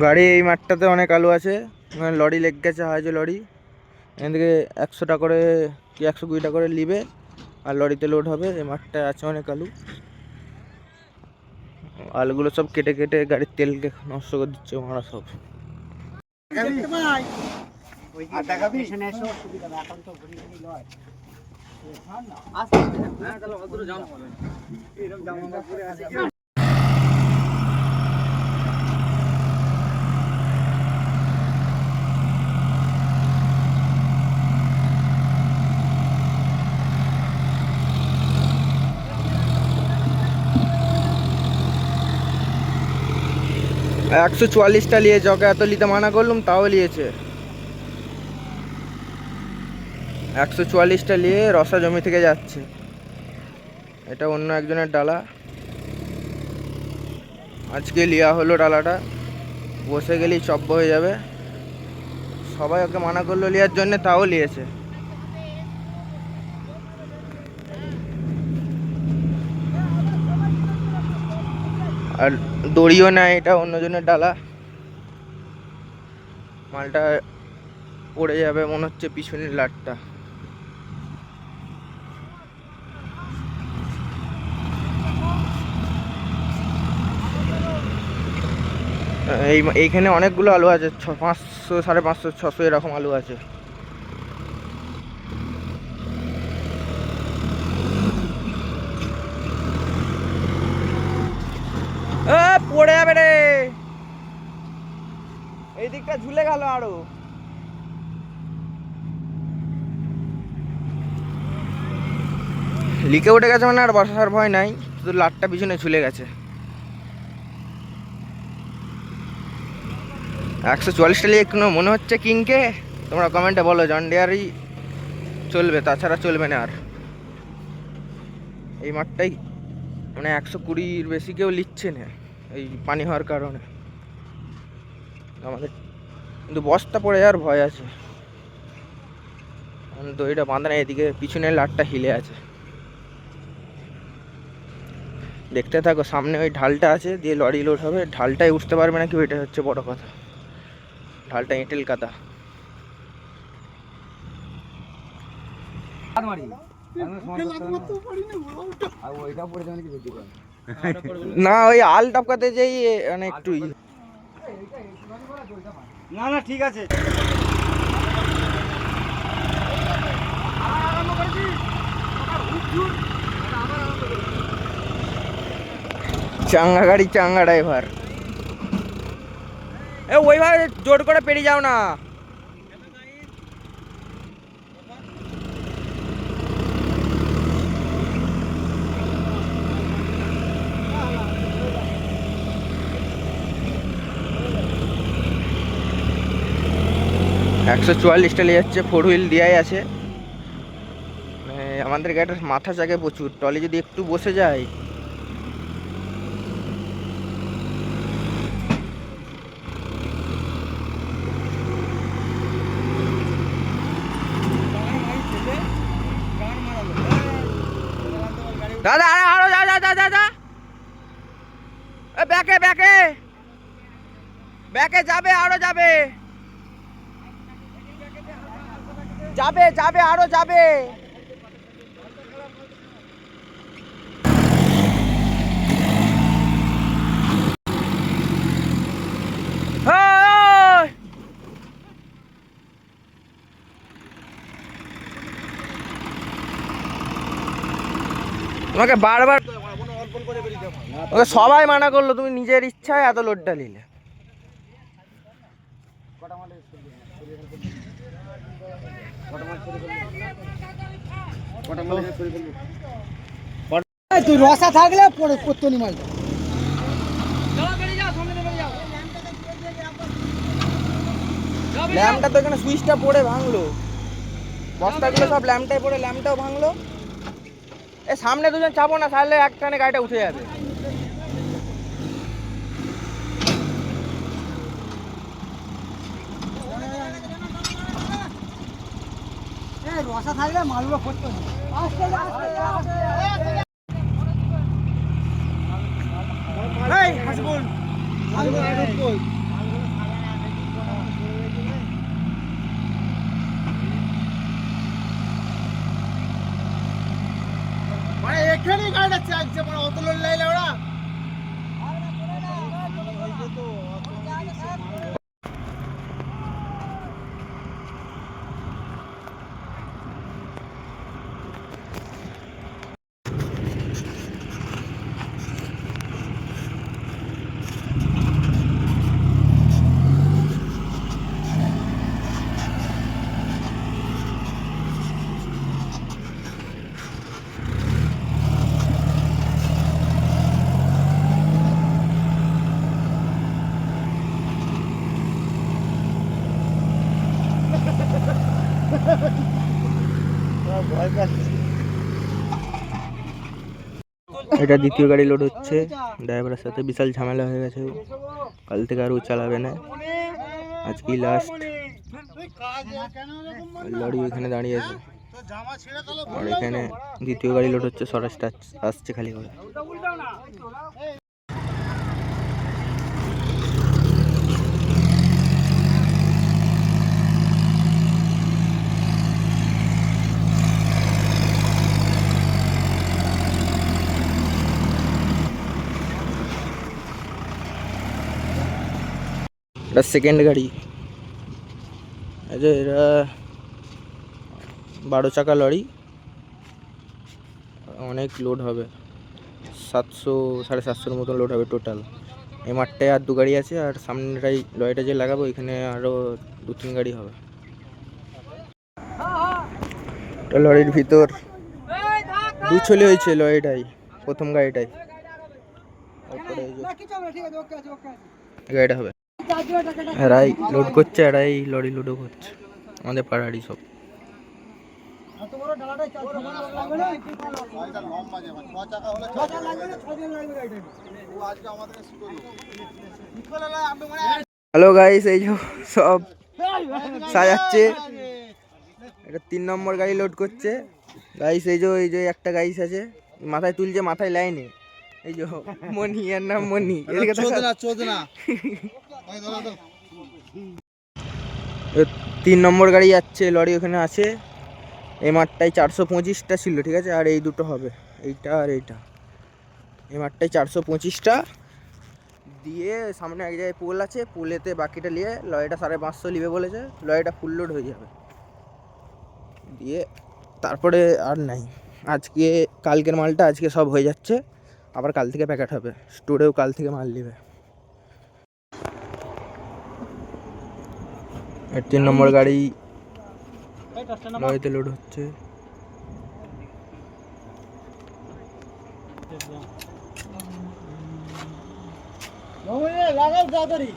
গাড়ি এই মাঠটাতে অনেক আলু আছে, লরি লেগ গেছে, হাইজে লরি। এখান থেকে 100 টাকা করে কি 120 টাকা করে নিবে আর লরিতে লোড হবে। এই মাঠটায় আছে অনেক আলু। আলুগুলো সব কেটে কেটে গাড়ির তেলকে নষ্ট করে দিচ্ছে ওরা সব। আর 144টা নিয়েছে, ওকে এত নিতে মানা করলাম তাও নিয়েছে। 144টা নিয়ে রসা জমি থেকে যাচ্ছে। এটা অন্য একজনের ডালা, আজকে লিয়া হলো ডালাটা। বসে গেলেই চব্য হয়ে যাবে। সবাই ওকে মানা করলো লিয়ার জন্য, তাও নিয়েছে। আর দড়িও নাই, এটা অন্যজনের ডালা। মালটা পড়ে যাবে মনে হচ্ছে পিছনের লাটটা। এইখানে অনেকগুলো আলু আছে, 500 550 600 এরকম আলু আছে। পড়ে যাবে রে, এই দিকটা ঝুলে গেল আরো। লিকে উঠে গেছে মানে আর বসার ভয় নাই, শুধু লাটটা পিছনে ঝুলে গেছে। 144টা লিয়ে কোনো মনে হচ্ছে কিংকে? তোমরা কমেন্টে বলো। জন ডিয়ারই চলবে, তাছাড়া চলবে না আর। এই মাঠটাই মানে 120-র বেশি কেউ লিচ্ছে না এই পানি হওয়ার কারণে আমাদের। কিন্তু বস্তা পড়ে যাওয়ার ভয় আছে, দড়িটা বাঁধা নেই। এদিকে পিছনের লাটটা হিলে আছে। দেখতে থাকো, সামনে ওই ঢালটা আছে, দিয়ে লরি লোড হবে। ঢালটাই উঠতে পারবে নাকি ওইটা হচ্ছে বড় কথা। ঢালটা এঁটেল কাদা। না ওই আল টপকাতে যাই মানে একটু না না ঠিক আছে। চাঙ্গা গাড়ি, চাঙ্গা ড্রাইভার। ওইভাবে জোর করে পেরিয়ে যাও না। একশো 144টা নিয়ে যাচ্ছে, 4 হুইল দেওয়াই আছে। আমাদের গাড়িটার মাথা জাগে প্রচুর, টলি যদি একটু বসে যায়। দাদা আরো যা যা যা যা যা, ব্যাকে ব্যাকে ব্যাকে যাবে, আরো যাবে যাবে যাবে, আরো যাবে। তোমাকে বারবার ওকে সবাই মানা করলো, তুমি নিজের ইচ্ছায় এত লোডটা নিলে। তুই রসা থাকলে করতো নি মাল। ল্যাম্পটা তো এখানে সুইচটা পড়ে ভাঙলো, বস্তাগুলো সব ল্যাম্পটাই পড়ে ল্যাম্পটাও ভাঙলো। এ সামনে দুজন চাপো না, তাহলে একটানে গাড়িটা উঠে যাবে। রসা থাকলে মালগুলো করতো না। এটা দ্বিতীয় গাড়ি লোড হচ্ছে, ড্রাইভারের সাথে বিশাল ঝামেলা হয়ে গেছে, কাল থেকে আর ও চালাবে না, আজকেই লাস্ট। লরি এখানে দাঁড়িয়ে আছে আর এখানে দ্বিতীয় গাড়ি লোড হচ্ছে, স্বরাজটা আসছে খালি করে। এটা সেকেন্ড গাড়ি, এই যে এরা 12 চাকা লরি, অনেক লোড হবে, 700 750 মতন লোড হবে টোটাল। এই মাঠটায় আর 2 গাড়ি আছে, আর সামনেটাই লরিটা যে লাগাবো এখানে আরও 2-3 গাড়ি হবে। লরির ভিতর 2 ছলি হয়েছে লরিটাই, প্রথম গাড়িটাই, তারপরে এই যে গাড়িটা হবে। এরাই লোড করছে, এরাই লরি লোডও করছে, আমাদের পাড়ারই সব। হ্যালো গাইস, এই যে সব সাজাচ্ছে, এটা 3 নম্বর গাড়ি লোড করছে গাইস। এই যে একটা গাইস আছে মাথায় তুলছে, মাথায় লাইনে, এই যে মনি, এর নাম মনি। 3 নম্বর গাড়ি যাচ্ছে, লরি ওখানে আছে। এই মাঠটায় 425টা ছিল, ঠিক আছে, আর এই দুটো হবে, এইটা আর এইটা। এই মাঠটায় 425টা দিয়ে সামনে এক জায়গায় পোল আছে, পোলেতে বাকিটা নিয়ে লরিটা 550 নিবে বলেছে, লরিটা ফুল লোড হয়ে যাবে দিয়ে তারপরে আর নাই। আজকে কালকের মালটা আজকে সব হয়ে যাচ্ছে, আবার কাল থেকে প্যাকেট হবে, স্টোরেও কাল থেকে মাল নেবে। 3 নম্বর গাড়ি লরিতে লোড হচ্ছে। লাগাও তাড়াতাড়ি।